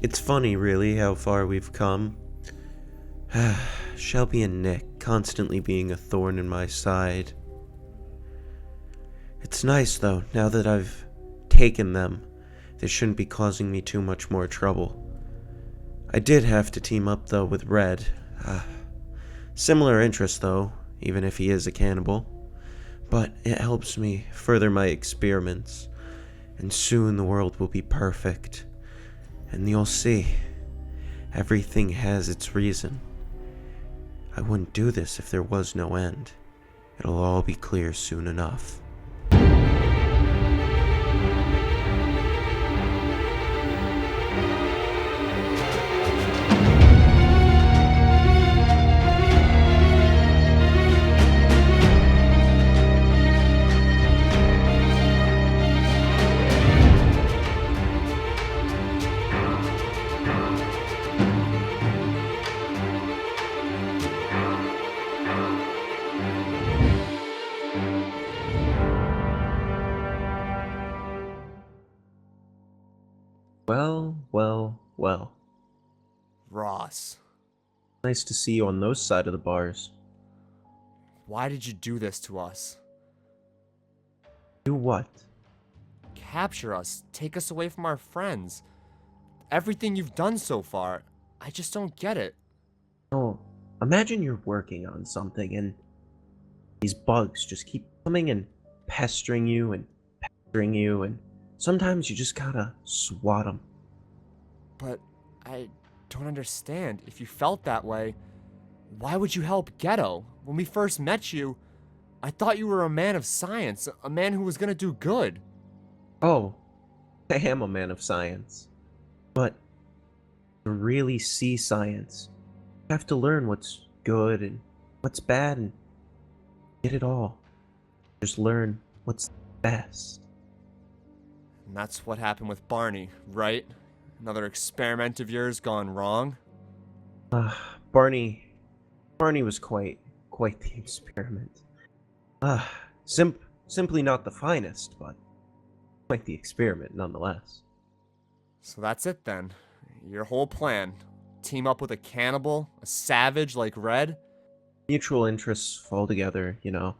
It's funny, really, how far we've come. Shelby and Nick constantly being a thorn in my side. It's nice, though, now that I've taken them, they shouldn't be causing me too much more trouble. I did have to team up, though, with Red. Similar interests, though, even if he is a cannibal. But it helps me further my experiments, and soon the world will be perfect. And you'll see, everything has its reason. I wouldn't do this if there was no end. It'll all be clear soon enough. Well. Ross, Nice to see you on those side of the bars. why did you do this to us? Do what? Capture us, take us away from our friends. Everything you've done so far, I just don't get it. Oh, imagine you're working on something and these bugs just keep coming and pestering you and sometimes you just gotta swat them. But I don't understand. If you felt that way, why would you help Ghetto? When we first met you, I thought you were a man of science, a man who was gonna do good. Oh, I am a man of science. But to really see science, you have to learn what's good and what's bad and get it all. Just learn what's best. And that's what happened with Barney, right? Another experiment of yours gone wrong? Barney was quite the experiment. Simply not the finest, but quite the experiment nonetheless. So that's it then. Your whole plan. Team up with a cannibal, a savage like Red? Mutual interests fall together, you know.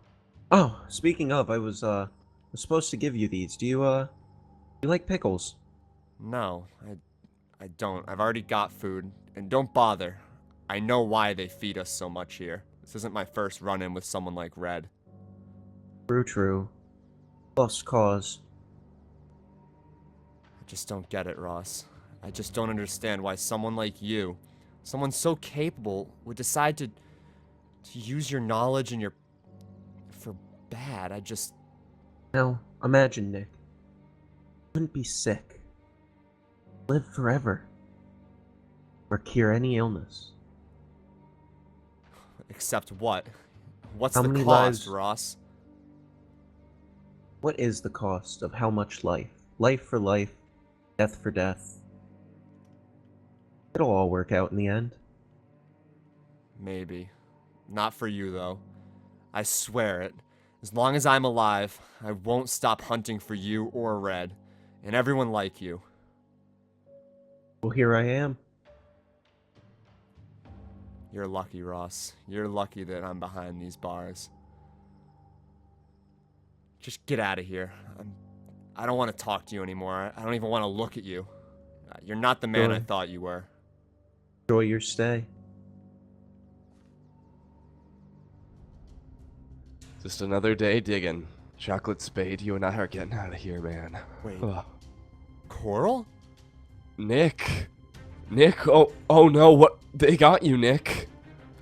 Oh, speaking of, I was supposed to give you these. Do you like pickles? No, I don't. I've already got food. And don't bother. I know why they feed us so much here. This isn't my first run-in with someone like Red. True. Lost cause. I just don't get it, Ross. I just don't understand why someone like you, someone so capable, would decide to use your knowledge and for bad. Now, imagine, Nick. You wouldn't be sick. Live forever. Or cure any illness. Except what? What's How the many cost, lives- Ross? What is the cost of how much life? Life for life, death for death. It'll all work out in the end. Maybe. Not for you, though. I swear it. As long as I'm alive, I won't stop hunting for you or Red, and everyone like you. Well, here I am. You're lucky, Ross. You're lucky that I'm behind these bars. Just get out of here. I don't want to talk to you anymore. I don't even want to look at you. You're not the man I Sure. thought you were. Enjoy your stay. Just another day digging. Chocolate Spade, you and I are getting out of here, man. Wait. Ugh. Coral? Nick, oh no, what? They got you, Nick.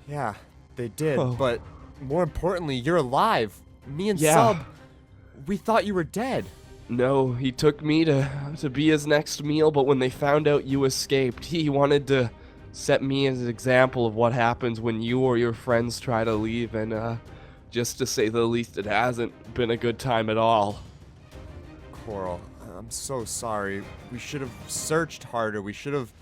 Yeah, they did. Oh. But more importantly, you're alive. Me and Yeah. Sub, we thought you were dead. No, he took me to be his next meal, but when they found out you escaped, he wanted to set me as an example of what happens when you or your friends try to leave, and just to say the least, it hasn't been a good time at all. Coral, I'm so sorry. We should have searched harder. We should have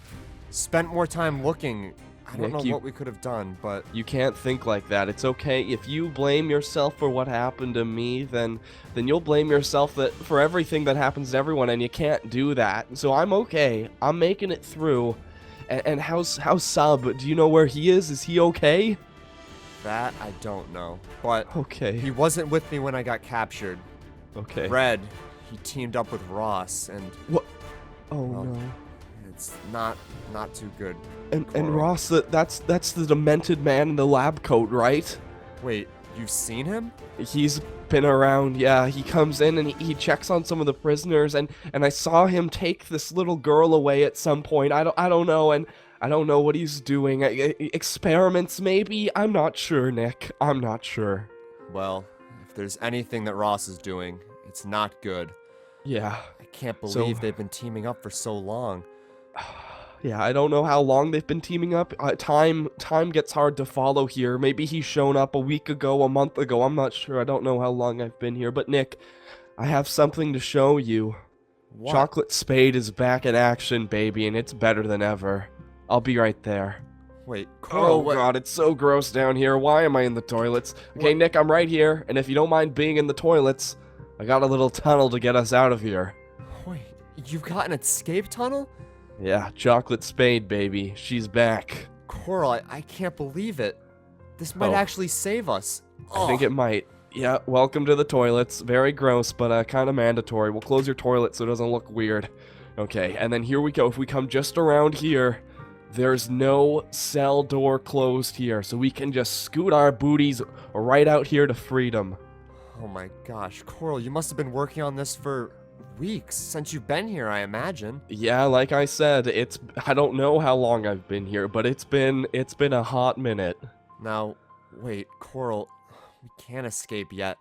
spent more time looking. I don't Nick, know what we could have done, but You can't think like that. It's okay. If you blame yourself for what happened to me, then you'll blame yourself for everything that happens to everyone, and you can't do that. So I'm okay. I'm making it through. And how's Sub? Do you know where he is? Is he okay? that I don't know. But Okay. he wasn't with me when I got captured. Okay. Red, he teamed up with Ross, and What? Oh Well, no. it's not too good. And Coral. Ross, that's the demented man in the lab coat, right? Wait, you've seen him? He's been around, yeah. He comes in and he checks on some of the prisoners, and I saw him take this little girl away at some point. I don't know, and I don't know what he's doing. Experiments, maybe? I'm not sure, Nick. I'm not sure. Well, if there's anything that Ross is doing, it's not good. Yeah. I can't So- believe they've been teaming up for so long. Yeah, I don't know how long they've been teaming up. Time gets hard to follow here. Maybe he's shown up a week ago, a month ago. I'm not sure. I don't know how long I've been here. But Nick, I have something to show you. What? Chocolate Spade is back in action, baby, and it's better than ever. I'll be right there. Wait, Coral, Oh what? god, it's so gross down here. Why am I in the toilets? Okay, What? Nick, I'm right here, and if you don't mind being in the toilets, I got a little tunnel to get us out of here. Wait, you've got an escape tunnel? Yeah, Chocolate Spade, baby. She's back. Coral, I can't believe it. This might Oh. actually save us. I think it might. Yeah, welcome to the toilets. Very gross, but kind of mandatory. We'll close your toilet so it doesn't look weird. Okay, and then here we go. If we come just around here, there's no cell door closed here, so we can just scoot our booties right out here to freedom. Oh my gosh, Coral, you must have been working on this for weeks since you've been here, I imagine. Yeah, like I said, I don't know how long I've been here, but it's been a hot minute. Now, wait, Coral, we can't escape yet.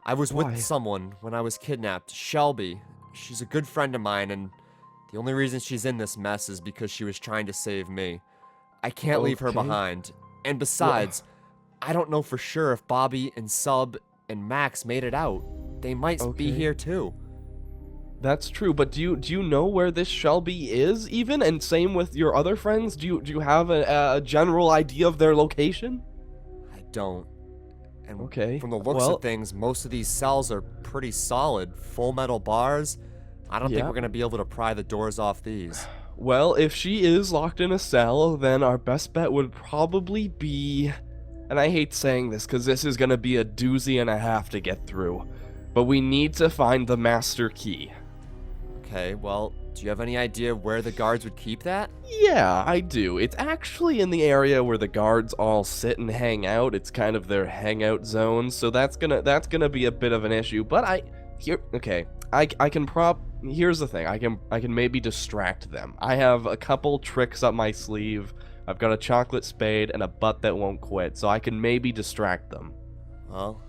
I was Why? with someone when I was kidnapped, Shelby. She's a good friend of mine, and the only reason she's in this mess is because she was trying to save me. I can't leave her Okay. behind. And besides, I don't know for sure if Bobby and Sub and Max made it out. They might be Okay. here too. That's true, but do you know where this Shelby is even? And same with your other friends? Do you have a general idea of their location? I don't. And Okay, from the looks well- of things, most of these cells are pretty solid. Full metal bars. I don't think Yeah. we're going to be able to pry the doors off these. Well, if she is locked in a cell, then our best bet would probably be... And I hate saying this, because this is going to be a doozy and a half to get through. But we need to find the master key. Okay, well, do you have any idea where the guards would keep that? Yeah, I do. It's actually in the area where the guards all sit and hang out. It's kind of their hangout zone, so that's gonna be a bit of an issue. But here's the thing. I can maybe distract them. I have a couple tricks up my sleeve. I've got a chocolate spade and a butt that won't quit, so I can maybe distract them. Well,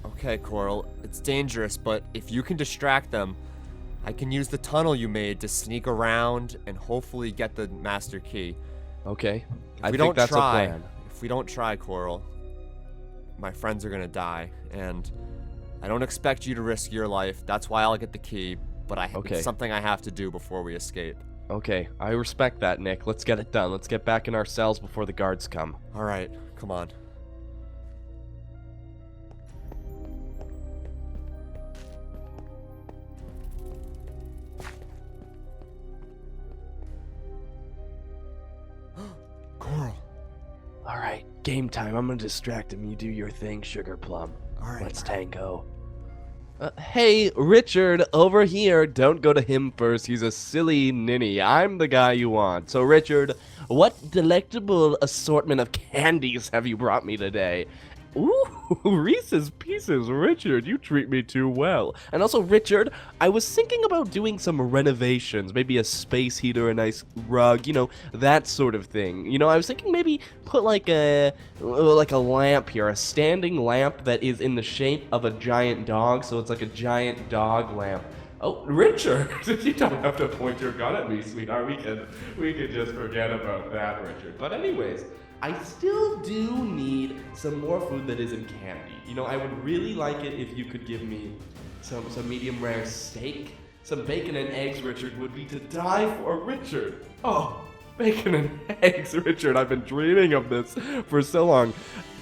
okay, Coral. It's dangerous, but if you can distract them, I can use the tunnel you made to sneak around and hopefully get the master key. Okay, If I we think don't that's try, a plan. If we don't try, Coral, my friends are gonna die, and I don't expect you to risk your life. That's why I'll get the key, but Okay. it's something I have to do before we escape. Okay, I respect that, Nick. Let's get it done. Let's get back in our cells before the guards come. All right, come on. Coral. All right, game time. I'm gonna distract him. You do your thing, Sugar Plum. All right. Let's tango. Hey, Richard, over here. Don't go to him first. He's a silly ninny. I'm the guy you want. So, Richard, what delectable assortment of candies have you brought me today? Ooh, Reese's Pieces, Richard, you treat me too well. And also, Richard, I was thinking about doing some renovations, maybe a space heater, a nice rug, that sort of thing. I was thinking maybe put like a lamp here, a standing lamp that is in the shape of a giant dog, so it's like a giant dog lamp. Oh, Richard, you don't have to point your gun at me, sweetheart. We can just forget about that, Richard. But anyways, I still do need some more food that isn't candy. I would really like it if you could give me some medium rare steak. Some bacon and eggs, Richard, would be to die for. Richard! Oh, Bacon and eggs, Richard. I've been dreaming of this for so long.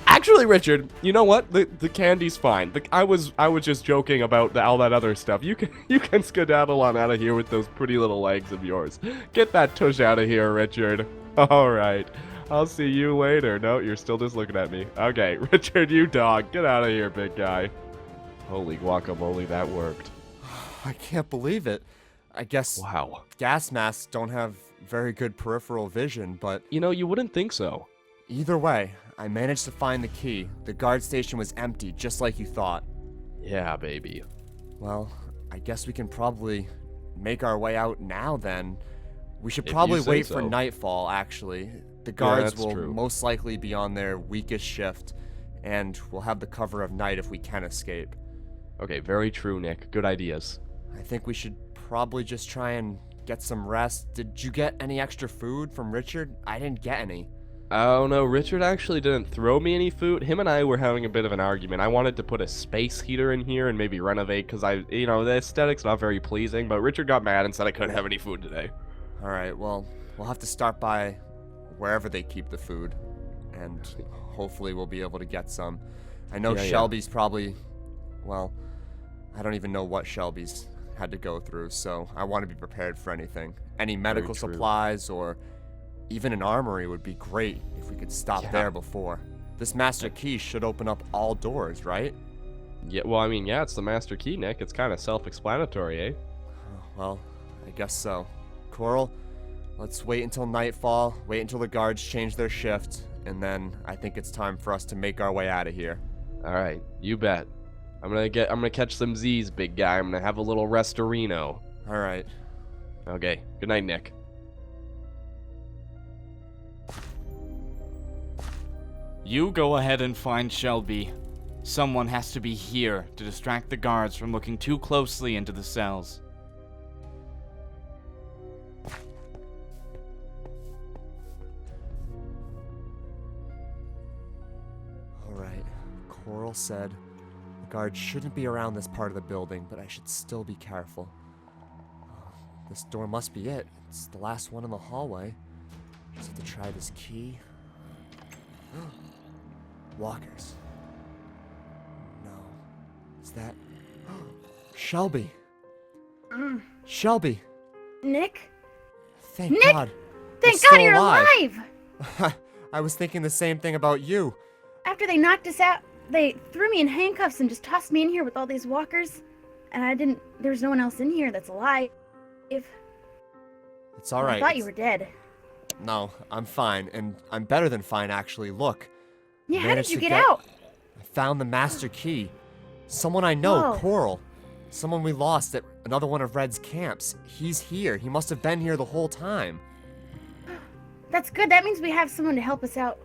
Actually, Richard, you know what? The candy's fine. I was just joking about all that other stuff. You can skedaddle on out of here with those pretty little legs of yours. Get that tush out of here, Richard. All right. I'll see you later. No, you're still just looking at me. Okay, Richard, you dog. Get out of here, big guy. Holy guacamole, that worked. I can't believe it. I guess Wow. gas masks don't have very good peripheral vision, but You know, you wouldn't think so. either way, I managed to find the key. The guard station was empty, just like you thought. Yeah, baby. Well, I guess we can probably make our way out now then. We should If probably you say wait for so. nightfall, actually. The guards that's will true. most likely be on their weakest shift, and we'll have the cover of night if we can escape. Okay, very true, Nick. Good ideas. I think we should probably just try and get some rest. Did you get any extra food from Richard? I didn't get any. Oh no, Richard actually didn't throw me any food. Him and I were having a bit of an argument. I wanted to put a space heater in here and maybe renovate because the aesthetic's not very pleasing, but Richard got mad and said I couldn't have any food today. Alright, well, we'll have to start by wherever they keep the food, and hopefully we'll be able to get some. I know Yeah. Shelby's probably, well, I don't even know what Shelby's had to go through, so I want to be prepared for anything. Any medical true. supplies or even an armory would be great if we could stop Yeah. there before. This master key should open up all doors, right? Yeah, well, I mean, yeah, it's the master key, Nick. It's kind of self-explanatory, eh? Well, I guess so. Coral, let's wait until nightfall, wait until the guards change their shift, and then I think it's time for us to make our way out of here. All right, you bet. I'm gonna catch some Z's, big guy. I'm gonna have a little restorino. Alright. Okay, good night, Nick. You go ahead and find Shelby. Someone has to be here to distract the guards from looking too closely into the cells. Alright. Coral said the guards shouldn't be around this part of the building, but I should still be careful. This door must be it. It's the last one in the hallway. Just have to try this key. Walkers. No. Is that... Shelby! Shelby! Nick? Thank Nick! God. Thank You're God still you're alive. alive! I was thinking the same thing about you. After they knocked us out, they threw me in handcuffs and just tossed me in here with all these walkers. And there's no one else in here that's alive. It's alright. I thought you were dead. No, I'm fine, and I'm better than fine, actually. Look. Yeah, how did managed you to get out? I found the master key. Someone I know, Whoa. Coral. Someone we lost at another one of Red's camps. He's here. He must have been here the whole time. That's good. That means we have someone to help us out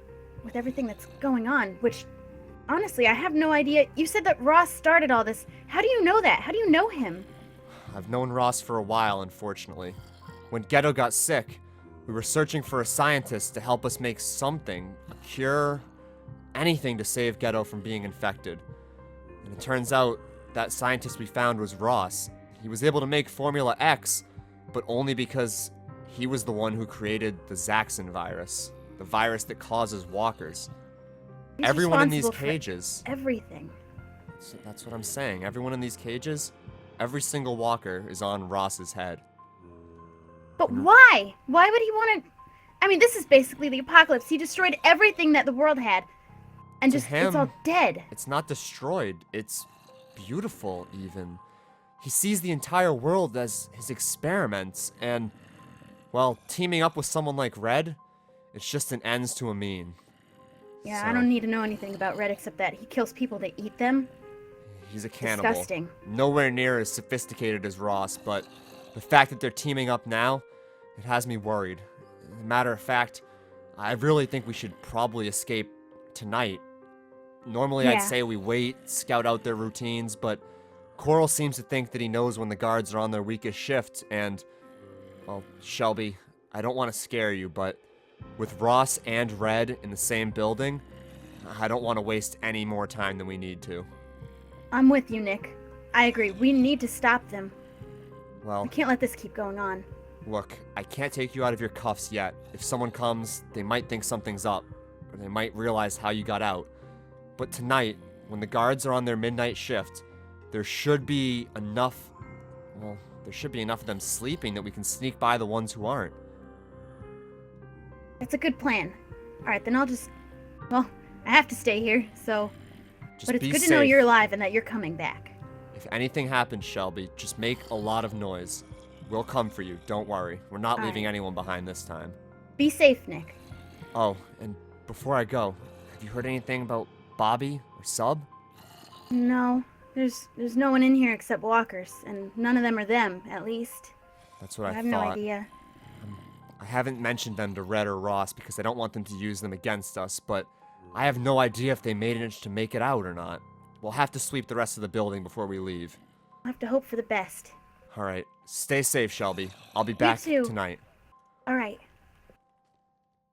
with everything that's going on, which, honestly, I have no idea. You said that Ross started all this. How do you know that? How do you know him? I've known Ross for a while, unfortunately. When Ghetto got sick, we were searching for a scientist to help us make something, a cure, anything to save Ghetto from being infected. And it turns out that scientist we found was Ross. He was able to make Formula X, but only because he was the one who created the Zaxxon virus, the virus that causes walkers. He's Everyone in these responsible for cages, Everything. that's what I'm saying, everyone in these cages, every single walker is on Ross's head. But why? Why would he want to... I mean, this is basically the apocalypse. He destroyed everything that the world had. And To just, it's all him, dead. It's not destroyed, it's beautiful, even. He sees the entire world as his experiments, and, well, teaming up with someone like Red, it's just an ends to a mean. Yeah, So, I don't need to know anything about Red except that he kills people to eat them. He's a cannibal. Disgusting. Nowhere near as sophisticated as Ross, but the fact that they're teaming up now, it has me worried. Matter of fact, I really think we should probably escape tonight. Normally I'd Yeah. say we wait, scout out their routines, but Coral seems to think that he knows when the guards are on their weakest shift, and, well, Shelby, I don't want to scare you, but with Ross and Red in the same building, I don't want to waste any more time than we need to. I'm with you, Nick. I agree. We need to stop them. Well, We can't let this keep going on. Look, I can't take you out of your cuffs yet. If someone comes, they might think something's up, or they might realize how you got out. But tonight, when the guards are on their midnight shift, there should be enough of them sleeping that we can sneak by the ones who aren't. That's a good plan. Alright, then I'll just... Well, I have to stay here, so... Just But it's be good safe. to know you're alive and that you're coming back. If anything happens, Shelby, just make a lot of noise. We'll come for you, don't worry. We're not leaving Alright. anyone behind this time. Be safe, Nick. Oh, and before I go, have you heard anything about Bobby or Sub? No, there's no one in here except walkers, and none of them are them, at least. That's what I I have thought. no idea. I haven't mentioned them to Red or Ross because I don't want them to use them against us, but I have no idea if they managed to make it out or not. We'll have to sweep the rest of the building before we leave. I'll have to hope for the best. Alright, stay safe, Shelby. I'll be back too. tonight. Alright.